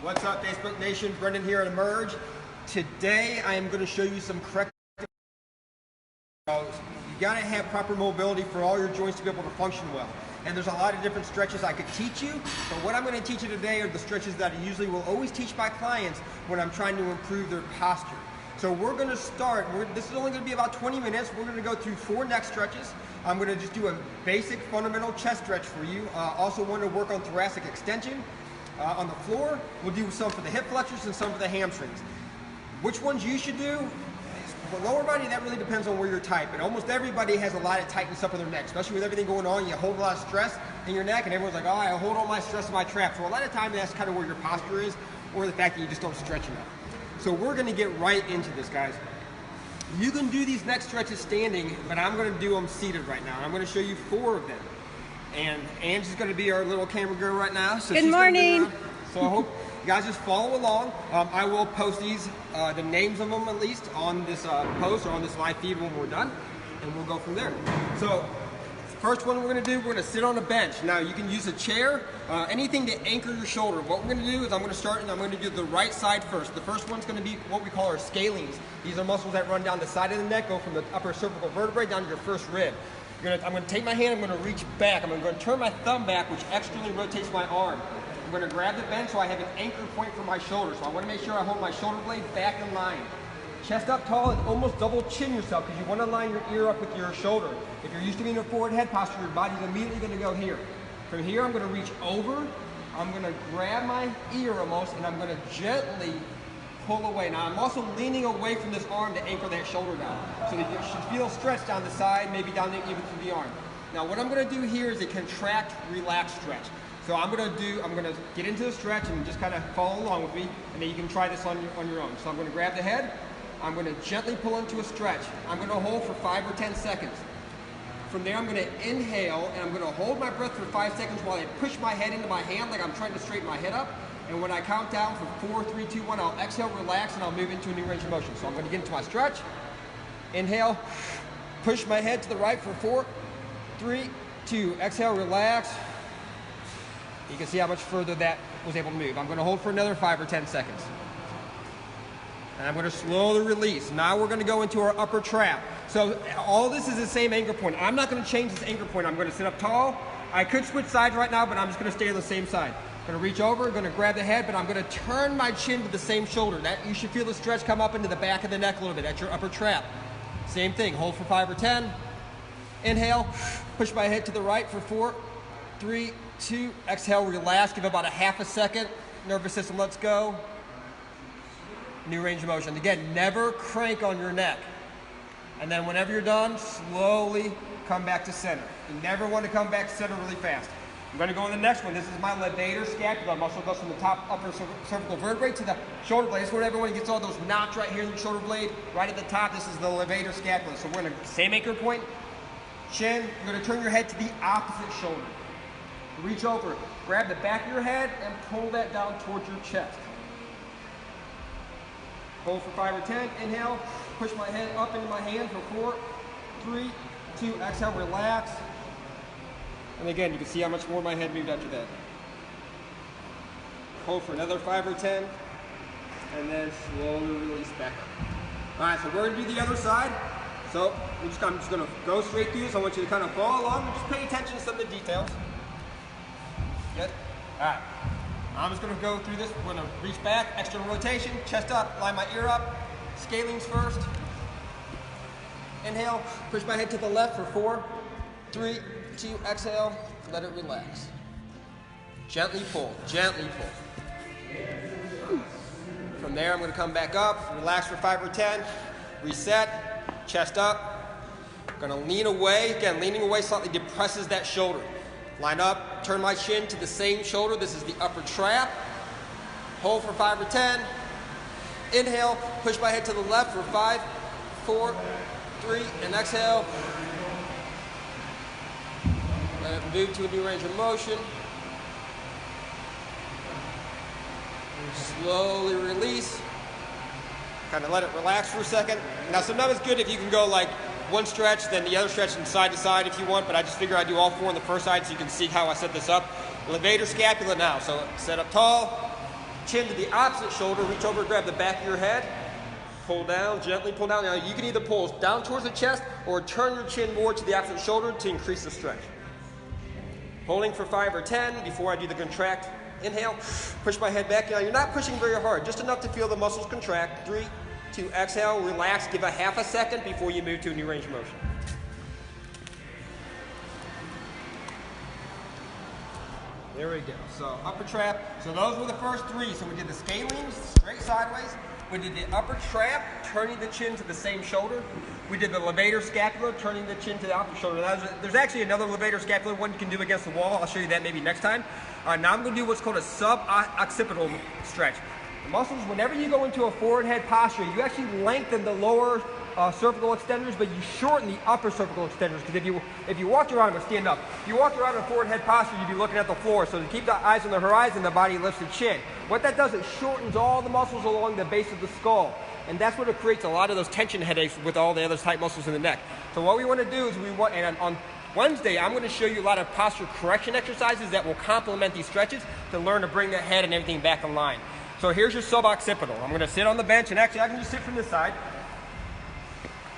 What's up, Facebook Nation? Brendan here at Emerge. Today I am going to show you some correct. You got to have proper mobility for all your joints to be able to function well. And there's a lot of different stretches I could teach you, but what I'm going to teach you today are the stretches that I usually will always teach my clients when I'm trying to improve their posture. So we're going to start, this is only going to be about 20 minutes. We're going to go through 4 neck stretches. I'm going to just do a basic fundamental chest stretch for you. Also want to work on thoracic extension. On the floor, we'll do some for the hip flexors and some for the hamstrings. Which ones you should do? For lower body, that really depends on where you're tight, but almost everybody has a lot of tightness up in their neck, especially with everything going on. You hold a lot of stress in your neck, and everyone's like, oh, I hold all my stress in my trap. So a lot of time, that's kind of where your posture is, or the fact that you just don't stretch enough. So we're going to get right into this, guys. You can do these neck stretches standing, but I'm going to do them seated right now. I'm going to show you 4 of them. And Angie's going to be our little camera girl right now. So Good morning. So I hope you guys just follow along. I will post these, the names of them at least, on this post or on this live feed when we're done, and we'll go from there. So first one we're going to do, we're going to sit on a bench. Now you can use a chair, anything to anchor your shoulder. What we're going to do is I'm going to start and I'm going to do the right side first. The first one's going to be what we call our scalenes. These are muscles that run down the side of the neck, go from the upper cervical vertebrae down to your first rib. I'm going to take my hand, I'm going to reach back. I'm going to turn my thumb back, which externally rotates my arm. I'm going to grab the bench so I have an anchor point for my shoulder. So I want to make sure I hold my shoulder blade back in line. Chest up tall and almost double chin yourself because you want to line your ear up with your shoulder. If you're used to being in a forward head posture, your body's immediately going to go here. From here, I'm going to reach over. I'm going to grab my ear almost, and I'm going to gently pull away. Now, I'm also leaning away from this arm to anchor that shoulder down. So that you should feel stretch down the side, maybe down even through the arm. Now, what I'm going to do here is a contract, relax stretch. So I'm going to get into the stretch and just kind of follow along with me, and then you can try this on your own. So I'm going to grab the head. I'm going to gently pull into a stretch. I'm going to hold for 5 or 10 seconds. From there, I'm going to inhale, and I'm going to hold my breath for 5 seconds while I push my head into my hand like I'm trying to straighten my head up. And when I count down for 4, 3, 2, 1, I'll exhale, relax, and I'll move into a new range of motion. So I'm going to get into my stretch. Inhale, push my head to the right for 4, 3, 2. Exhale, relax. You can see how much further that was able to move. I'm going to hold for another 5 or 10 seconds. And I'm going to slowly release. Now we're going to go into our upper trap. So all this is the same anchor point. I'm not going to change this anchor point. I'm going to sit up tall. I could switch sides right now, but I'm just going to stay on the same side. I'm going to reach over, going to grab the head, but I'm going to turn my chin to the same shoulder. That you should feel the stretch come up into the back of the neck a little bit. That's your upper trap. Same thing. Hold for 5 or 10. Inhale. Push my head to the right for 4, 3, 2. Exhale, relax. Give about a half a second. Nervous system, let's go. New range of motion. Again, never crank on your neck. And then whenever you're done, slowly come back to center. You never want to come back to center really fast. I'm going to go on the next one. This is my levator scapula. Muscle goes from the top upper cervical vertebrae to the shoulder blade. This is where everyone gets all those knots right here in the shoulder blade. Right at the top, this is the levator scapula. So we're going to same anchor point. Chin, you're going to turn your head to the opposite shoulder. Reach over, grab the back of your head, and pull that down towards your chest. Hold for 5 or 10. Inhale, push my head up into my hand for 4, 3, 2. Exhale, relax. And again, you can see how much more my head moved after that. Hold for another 5 or 10, and then slowly release back up. All right, so we're going to do the other side. So I'm just going to go straight through this. I want you to kind of follow along and just pay attention to some of the details. Good? All right. I'm just going to go through this. We're going to reach back, external rotation, chest up, line my ear up, scalenes first. Inhale, push my head to the left for 4, 3, 2, exhale, let it relax. Gently pull, gently pull. From there, I'm going to come back up, relax for 5 or 10, reset, chest up. Going to lean away. Again, leaning away slightly depresses that shoulder. Line up, turn my chin to the same shoulder. This is the upper trap. Hold for 5 or 10. Inhale, push my head to the left for 5, 4, 3, and exhale. Let it move to a new range of motion. Slowly release. Kind of let it relax for a second. Now sometimes it's good if you can go like one stretch, then the other stretch from side to side if you want, but I just figure I do all 4 on the first side so you can see how I set this up. Levator scapula now. So set up tall, chin to the opposite shoulder, reach over, grab the back of your head, pull down, gently pull down. Now you can either pull down towards the chest or turn your chin more to the opposite shoulder to increase the stretch. Holding for 5 or 10 before I do the contract. Inhale, push my head back. Now you're not pushing very hard, just enough to feel the muscles contract. 3, 2, exhale, relax, give a half a second before you move to a new range of motion. There we go. So upper trap. So those were the first 3. So we did the scalenes, straight sideways. We did the upper trap, turning the chin to the same shoulder. We did the levator scapular, turning the chin to the opposite shoulder. There's actually another levator scapular one you can do against the wall. I'll show you that maybe next time. Now I'm going to do what's called a sub-occipital stretch. The muscles, whenever you go into a forward head posture, you actually lengthen the lower cervical extenders, but you shorten the upper cervical extenders. Because if you walked around, I'm going to stand up. If you walked around in a forward head posture, you'd be looking at the floor. So to keep the eyes on the horizon, the body lifts the chin. What that does, it shortens all the muscles along the base of the skull. And that's what it creates a lot of those tension headaches with all the other tight muscles in the neck. So what we want to do is and on Wednesday, I'm going to show you a lot of posture correction exercises that will complement these stretches to learn to bring the head and everything back in line. So here's your sub-occipital. I'm going to sit on the bench, and actually I can just sit from this side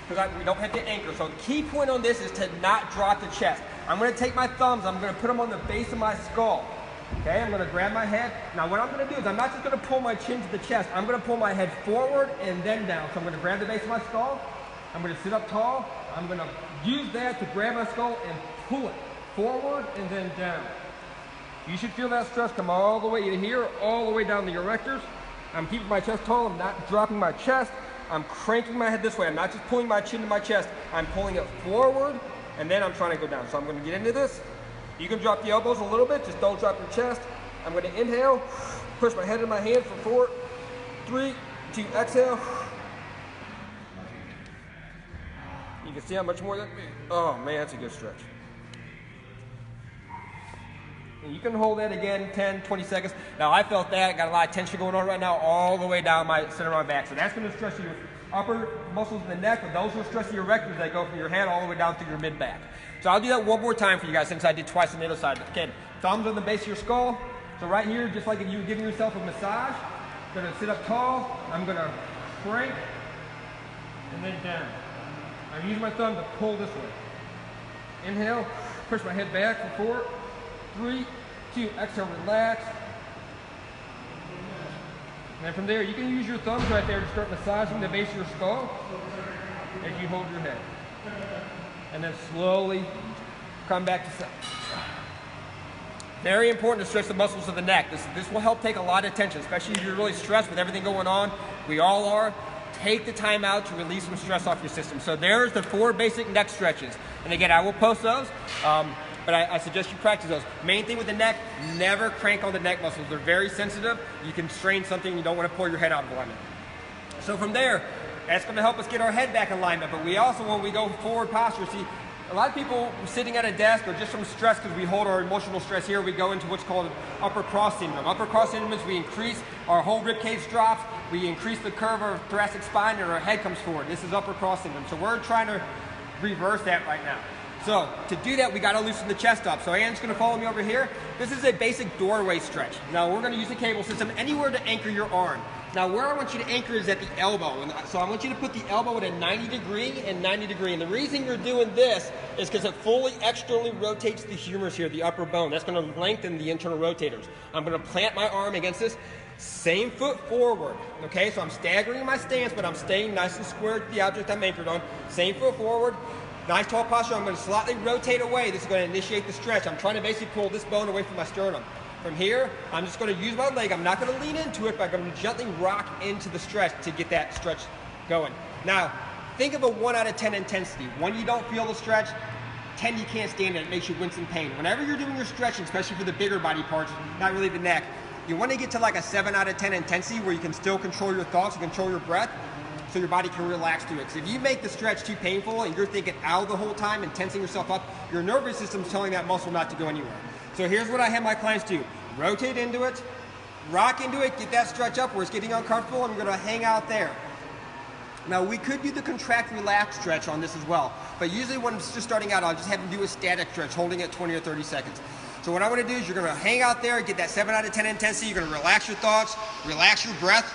because we don't have to anchor. So the key point on this is to not drop the chest. I'm going to take my thumbs, I'm going to put them on the base of my skull. Okay, I'm going to grab my head. Now what I'm going to do is I'm not just going to pull my chin to the chest. I'm going to pull my head forward and then down. So I'm going to grab the base of my skull. I'm going to sit up tall. I'm going to use that to grab my skull and pull it forward and then down. You should feel that stress come all the way to here, all the way down the erectors. I'm keeping my chest tall. I'm not dropping my chest. I'm cranking my head this way. I'm not just pulling my chin to my chest. I'm pulling it forward, and then I'm trying to go down. So I'm going to get into this. You can drop the elbows a little bit. Just don't drop your chest. I'm going to inhale, push my head in my hand for 4, 3, 2, exhale. You can see how much more that, oh man, that's a good stretch. And you can hold that again, 10, 20 seconds. Now I felt that, got a lot of tension going on right now all the way down my center of my back. So that's going to stress your upper muscles in the neck, but those will stress your erectors that go from your head all the way down through your mid-back. So I'll do that one more time for you guys since I did twice on the other side. Again, thumbs on the base of your skull. So right here, just like if you were giving yourself a massage, I'm going to sit up tall. I'm going to crank and then down. I'm using my thumb to pull this way. Inhale, push my head back for 4, 3, 2, exhale, relax. And then from there, you can use your thumbs right there to start massaging the base of your skull as you hold your head. And then slowly come back to center. Very important to stretch the muscles of the neck. This will help take a lot of tension, especially if you're really stressed with everything going on. We all are. Take the time out to release some stress off your system. So there's the 4 basic neck stretches. And again, I will post those, but I suggest you practice those. Main thing with the neck, never crank on the neck muscles. They're very sensitive. You can strain something, you don't want to pull your head out of alignment. So from there, that's going to help us get our head back in alignment. But we also, when we go forward posture, see, a lot of people sitting at a desk or just from stress because we hold our emotional stress here, we go into what's called upper cross syndrome. Upper cross syndrome is we increase, our whole rib cage drops, we increase the curve of our thoracic spine and our head comes forward. This is upper cross syndrome. So we're trying to reverse that right now. So to do that, we got to loosen the chest up. So Anne's going to follow me over here. This is a basic doorway stretch. Now we're going to use a cable system anywhere to anchor your arm. Now where I want you to anchor is at the elbow. And so I want you to put the elbow at a 90 degree and 90 degree. And the reason you're doing this is because it fully externally rotates the humerus here, the upper bone. That's going to lengthen the internal rotators. I'm going to plant my arm against this. Same foot forward. Okay, so I'm staggering my stance, but I'm staying nice and square to the object I'm anchored on. Same foot forward. Nice tall posture. I'm going to slightly rotate away. This is going to initiate the stretch. I'm trying to basically pull this bone away from my sternum. From here, I'm just going to use my leg. I'm not going to lean into it, but I'm going to gently rock into the stretch to get that stretch going. Now, think of a 1 out of 10 intensity. 1, you don't feel the stretch. 10, you can't stand it. It makes you wince in pain. Whenever you're doing your stretching, especially for the bigger body parts, not really the neck, you want to get to like a 7 out of 10 intensity where you can still control your thoughts and control your breath so your body can relax through it. So if you make the stretch too painful and you're thinking out the whole time and tensing yourself up, your nervous system's telling that muscle not to go anywhere. So here's what I have my clients do. Rotate into it, rock into it, get that stretch up where it's getting uncomfortable. I'm going to hang out there. Now we could do the contract relax stretch on this as well, but usually when it's just starting out, I'll just have them do a static stretch, holding it 20 or 30 seconds. So what I want to do is you're going to hang out there, get that 7 out of 10 intensity. You're going to relax your thoughts, relax your breath.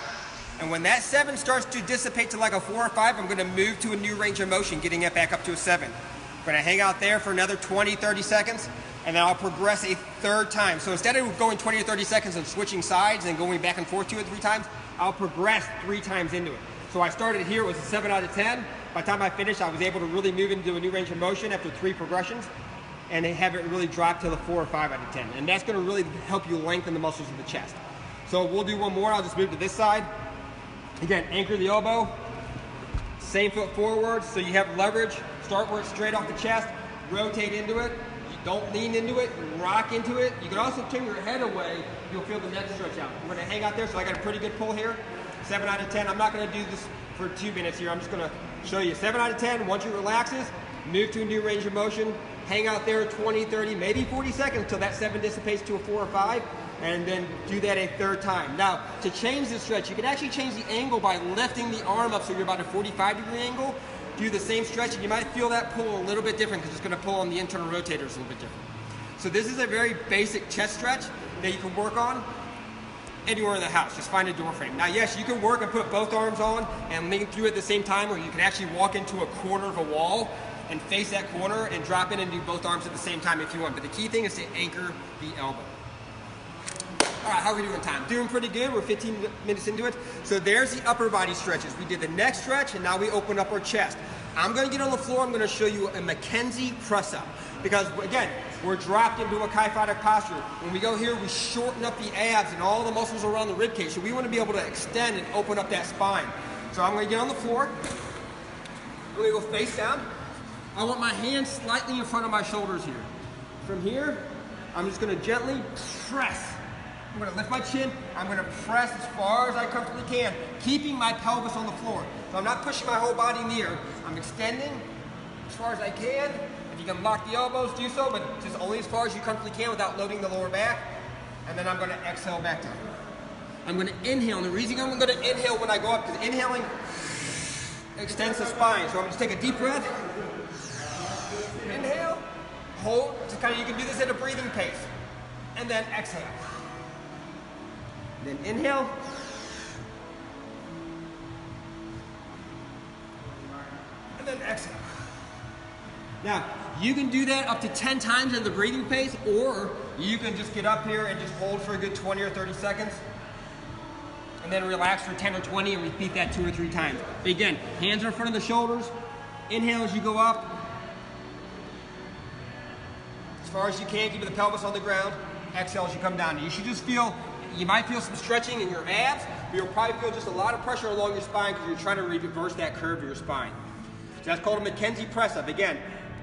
And when that 7 starts to dissipate to like a 4 or 5, I'm going to move to a new range of motion, getting it back up to a 7. I'm going to hang out there for another 20, 30 seconds, and then I'll progress a third time. So instead of going 20 or 30 seconds and switching sides and going back and forth 2 or 3 times, I'll progress 3 times into it. So I started here, it was a 7 out of 10. By the time I finished, I was able to really move into a new range of motion after 3 progressions, and have it really drop to the 4 or 5 out of 10. And that's going to really help you lengthen the muscles of the chest. So we'll do one more. I'll just move to this side. Again, anchor the elbow, same foot forward, so you have leverage. Start where it's straight off the chest, rotate into it. You don't lean into it, rock into it. You can also turn your head away, you'll feel the neck stretch out. We're gonna hang out there, so I got a pretty good pull here. 7 out of 10, I'm not gonna do this for 2 minutes here. I'm just gonna show you 7 out of 10. Once it relaxes, move to a new range of motion, hang out there 20, 30, maybe 40 seconds until that 7 dissipates to a 4 or 5. And then do that a third time. Now, to change the stretch, you can actually change the angle by lifting the arm up so you're about a 45-degree angle. Do the same stretch, and you might feel that pull a little bit different because it's going to pull on the internal rotators a little bit different. So this is a very basic chest stretch that you can work on anywhere in the house. Just find a door frame. Now, yes, you can work and put both arms on and lean through at the same time, or you can actually walk into a corner of a wall and face that corner and drop in and do both arms at the same time if you want. But the key thing is to anchor the elbow. All right, how are we doing time? Doing pretty good. We're 15 minutes into it. So there's the upper body stretches. We did the neck stretch, and now we open up our chest. I'm going to get on the floor. I'm going to show you a McKenzie press-up. Because, again, we're dropped into a kyphotic posture. When we go here, we shorten up the abs and all the muscles around the rib cage. So we want to be able to extend and open up that spine. So I'm going to get on the floor. I'm going to go face down. I want my hands slightly in front of my shoulders here. From here, I'm just going to gently press. I'm going to lift my chin. I'm going to press as far as I comfortably can, keeping my pelvis on the floor. So I'm not pushing my whole body in the air. I'm extending as far as I can. If you can lock the elbows, do so, but just only as far as you comfortably can without loading the lower back. And then I'm going to exhale back down. I'm going to inhale. And the reason I'm going to inhale when I go up, because inhaling extends the spine. So I'm going to take a deep breath. Inhale. Hold. Just kind of, you can do this at a breathing pace. And then exhale. Then inhale. And then exhale. Now, you can do that up to 10 times in the breathing pace, or you can just get up here and just hold for a good 20 or 30 seconds. And then relax for 10 or 20 and repeat that 2 or 3 times. But again, hands are in front of the shoulders. Inhale as you go up. As far as you can, keep the pelvis on the ground. Exhale as you come down. You should just feel, you might feel some stretching in your abs, but you'll probably feel just a lot of pressure along your spine because you're trying to reverse that curve of your spine. So that's called a McKenzie press-up. Again,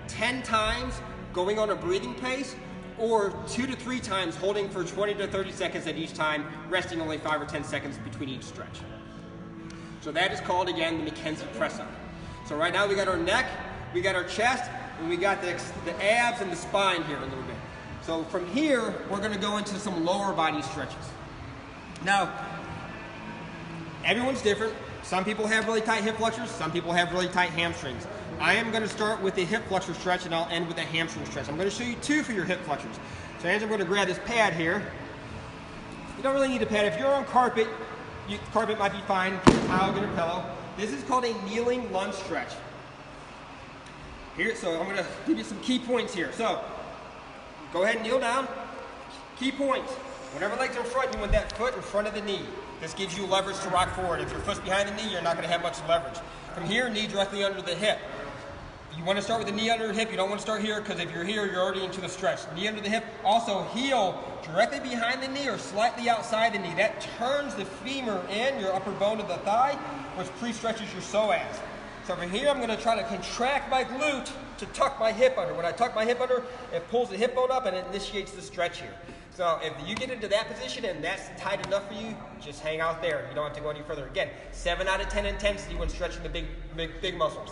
10 times going on a breathing pace, or 2 to 3 times holding for 20 to 30 seconds at each time, resting only 5 or 10 seconds between each stretch. So that is called, again, the McKenzie press-up. So right now we got our neck, we got our chest, and we got the abs and the spine here a little bit. So from here, we're going to go into some lower body stretches. Now, everyone's different. Some people have really tight hip flexors, some people have really tight hamstrings. I am going to start with the hip flexor stretch, and I'll end with the hamstring stretch. I'm going to show you 2 for your hip flexors. So as I'm going to grab this pad here, you don't really need a pad. If you're on carpet, carpet might be fine. Get a towel, get a pillow. This is called a kneeling lunge stretch. Here, so I'm going to give you some key points here. So go ahead and kneel down. Key points. Whenever legs are in front, you want that foot in front of the knee. This gives you leverage to rock forward. If your foot's behind the knee, you're not going to have much leverage. From here, knee directly under the hip. You want to start with the knee under the hip. You don't want to start here because if you're here, you're already into the stretch. Knee under the hip. Also, heel directly behind the knee or slightly outside the knee. That turns the femur in, your upper bone of the thigh, which pre-stretches your psoas. So from here, I'm going to try to contract my glute to tuck my hip under. When I tuck my hip under, it pulls the hip bone up and it initiates the stretch here. So if you get into that position and that's tight enough for you, just hang out there. You don't have to go any further. Again, 7 out of 10 intensity when stretching the big muscles.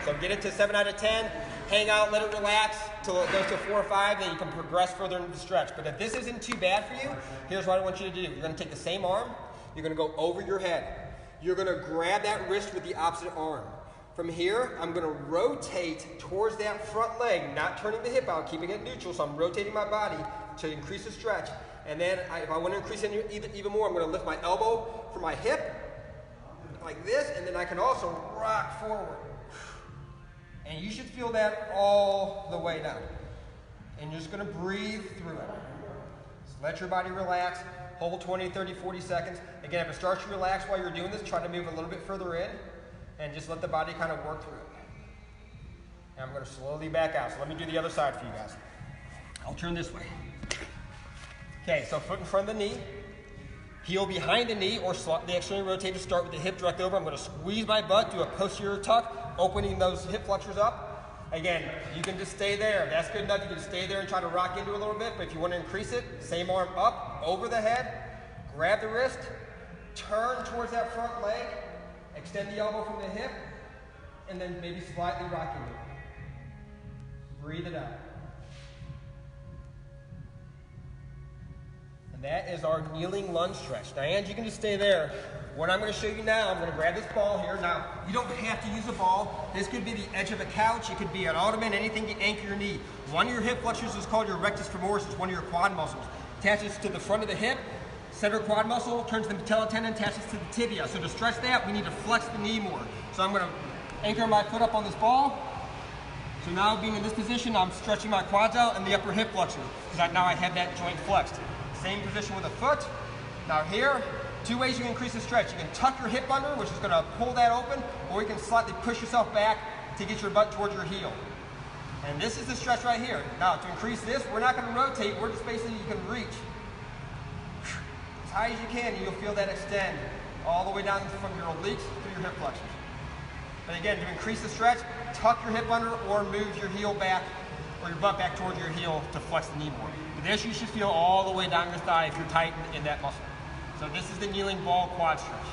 So get it to 7 out of 10, hang out, let it relax till it goes to 4 or 5, then you can progress further into the stretch. But if this isn't too bad for you, here's what I want you to do. You're going to take the same arm, you're going to go over your head. You're going to grab that wrist with the opposite arm. From here, I'm going to rotate towards that front leg, not turning the hip out, keeping it neutral, so I'm rotating my body to increase the stretch. And then if I want to increase it even more, I'm going to lift my elbow from my hip like this, and then I can also rock forward. And you should feel that all the way down. And you're just going to breathe through it. Just let your body relax. Hold 20, 30, 40 seconds. Again, if it starts to relax while you're doing this, try to move a little bit further in and just let the body kind of work through it. And I'm going to slowly back out. So let me do the other side for you guys. I'll turn this way. Okay, so foot in front of the knee, heel behind the knee, or the externally rotated. Start with the hip direct over. I'm going to squeeze my butt, do a posterior tuck, opening those hip flexors up. Again, you can just stay there. If that's good enough, you can stay there and try to rock into it a little bit. But if you want to increase it, same arm up, over the head, grab the wrist, turn towards that front leg, extend the elbow from the hip, and then maybe slightly rock into it. Breathe it out. And that is our kneeling lunge stretch. Diane, you can just stay there. What I'm going to show you now, I'm going to grab this ball here. Now, you don't have to use a ball. This could be the edge of a couch. It could be an ottoman, anything to anchor your knee. One of your hip flexors is called your rectus femoris. It's one of your quad muscles. Attaches to the front of the hip. Center quad muscle turns the patella tendon, attaches to the tibia. So to stretch that, we need to flex the knee more. So I'm going to anchor my foot up on this ball. So now being in this position, I'm stretching my quads out and the upper hip flexor, because now I have that joint flexed. Same position with a foot. Now here, two ways you can increase the stretch. You can tuck your hip under, which is going to pull that open, or you can slightly push yourself back to get your butt towards your heel. And this is the stretch right here. Now to increase this, we're not going to rotate, we're just basically, you can reach as high as you can, and you'll feel that extend all the way down from your obliques to your hip flexors. But again, to increase the stretch, tuck your hip under or move your heel back or your butt back towards your heel to flex the knee more. But this you should feel all the way down your thigh if you're tight in that muscle. So this is the kneeling ball quad stretch.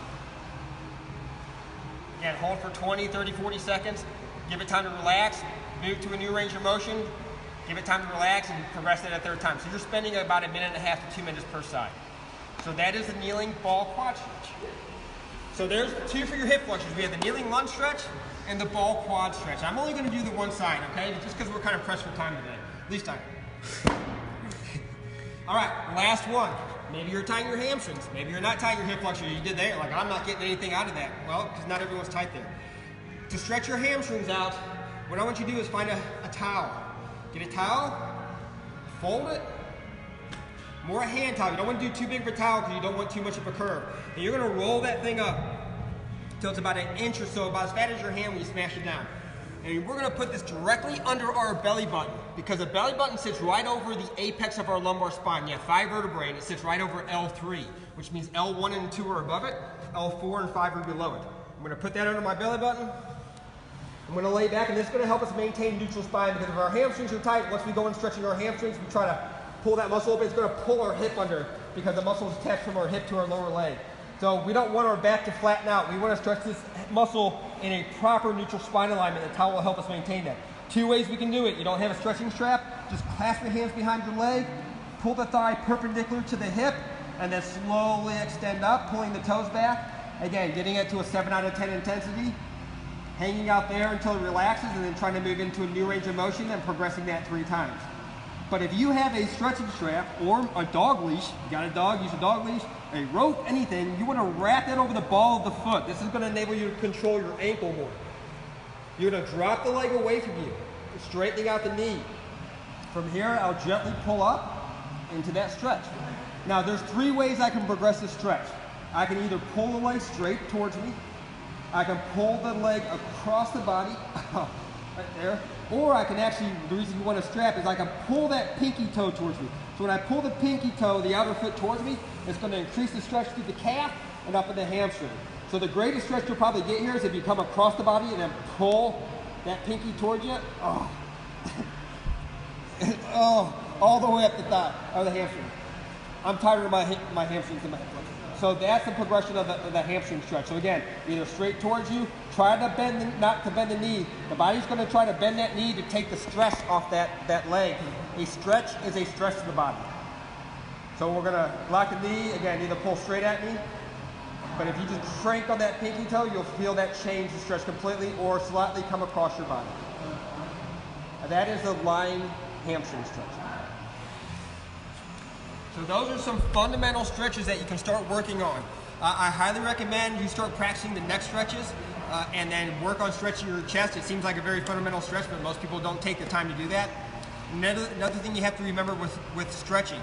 Again, hold for 20, 30, 40 seconds. Give it time to relax. Move to a new range of motion. Give it time to relax and progress it a third time. So you're spending about 1.5 to 2 minutes per side. So that is the kneeling ball quad stretch. So there's two for your hip flexors. We have the kneeling lunge stretch and the ball quad stretch. I'm only going to do the one side, okay? Just because we're kind of pressed for time today. At least time. All right, last one. Maybe you're tying your hamstrings. Maybe you're not tying your hip flexor. You did that. Like, I'm not getting anything out of that. Well, because not everyone's tight there. To stretch your hamstrings out, what I want you to do is find a towel. Get a towel, fold it. More a hand towel. You don't want to do too big of a towel because you don't want too much of a curve. And you're going to roll that thing up until it's about 1 inch or so, about as fat as your hand when you smash it down. And we're going to put this directly under our belly button, because the belly button sits right over the apex of our lumbar spine. You have 5 vertebrae and it sits right over L3, which means L1 and 2 are above it, L4 and 5 are below it. I'm going to put that under my belly button. I'm going to lay back, and this is going to help us maintain neutral spine, because if our hamstrings are tight, once we go in stretching our hamstrings, we try to pull that muscle open. It's going to pull our hip under because the muscle is attached from our hip to our lower leg. So we don't want our back to flatten out. We want to stretch this muscle in a proper neutral spine alignment. The towel will help us maintain that. 2 ways we can do it. You don't have a stretching strap, just clasp your hands behind your leg, pull the thigh perpendicular to the hip, and then slowly extend up, pulling the toes back. Again, getting it to a 7 out of 10 intensity, hanging out there until it relaxes, and then trying to move into a new range of motion and progressing that 3 times. But if you have a stretching strap or a dog leash, you got a dog, use a dog leash, a rope, anything, you want to wrap that over the ball of the foot. This is going to enable you to control your ankle more. You're going to drop the leg away from you, straightening out the knee. From here, I'll gently pull up into that stretch. Now, there's 3 ways I can progress this stretch. I can either pull the leg straight towards me, I can pull the leg across the body, right there, or I can actually, the reason you want to strap is I can pull that pinky toe towards me. So when I pull the pinky toe, the outer foot towards me, it's going to increase the stretch through the calf and up in the hamstring. So the greatest stretch you'll probably get here is if you come across the body and then pull that pinky towards you. Oh, oh, all the way up the thigh, or the hamstring. I'm tired of my hamstrings and my hip flexors. So that's the progression of the hamstring stretch. So again, either straight towards you, try to bend, not to bend the knee. The body's going to try to bend that knee to take the stress off that leg. A stretch is a stretch to the body. So we're going to lock the knee, again, either pull straight at me, but if you just crank on that pinky toe, you'll feel that change the stretch completely, or slightly come across your body. And that is the lying hamstring stretch. So those are some fundamental stretches that you can start working on. I highly recommend you start practicing the neck stretches and then work on stretching your chest. It seems like a very fundamental stretch, but most people don't take the time to do that. Another thing you have to remember with stretching,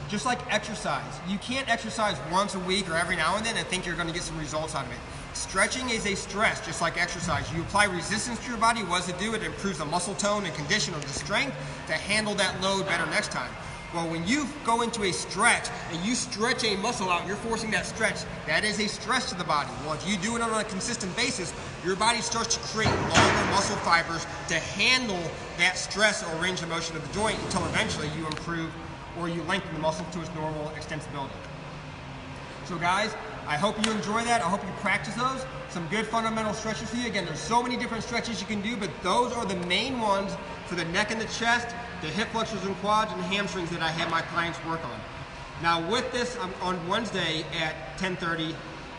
just like exercise, you can't exercise once a week or every now and then and think you're going to get some results out of it. Stretching is a stress, just like exercise. You apply resistance to your body. What does it do? It improves the muscle tone and condition of the strength to handle that load better next time. Well, when you go into a stretch and you stretch a muscle out, you're forcing that stretch. That is a stress to the body. Well, if you do it on a consistent basis, your body starts to create longer muscle fibers to handle that stress or range of motion of the joint until eventually you improve or you lengthen the muscle to its normal extensibility. So guys, I hope you enjoy that. I hope you practice those. Some good fundamental stretches for you. Again, there's so many different stretches you can do, but those are the main ones for the neck and the chest, the hip flexors and quads, and hamstrings that I have my clients work on. Now with this, on Wednesday at 10:30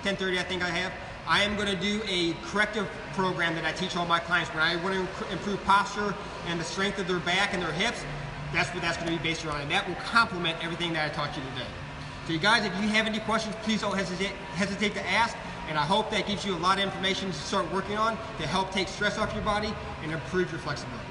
I think I am going to do a corrective program that I teach all my clients. When I want to improve posture and the strength of their back and their hips, that's what that's going to be based around, and that will complement everything that I taught you today. So you guys, if you have any questions, please don't hesitate to ask, and I hope that gives you a lot of information to start working on to help take stress off your body and improve your flexibility.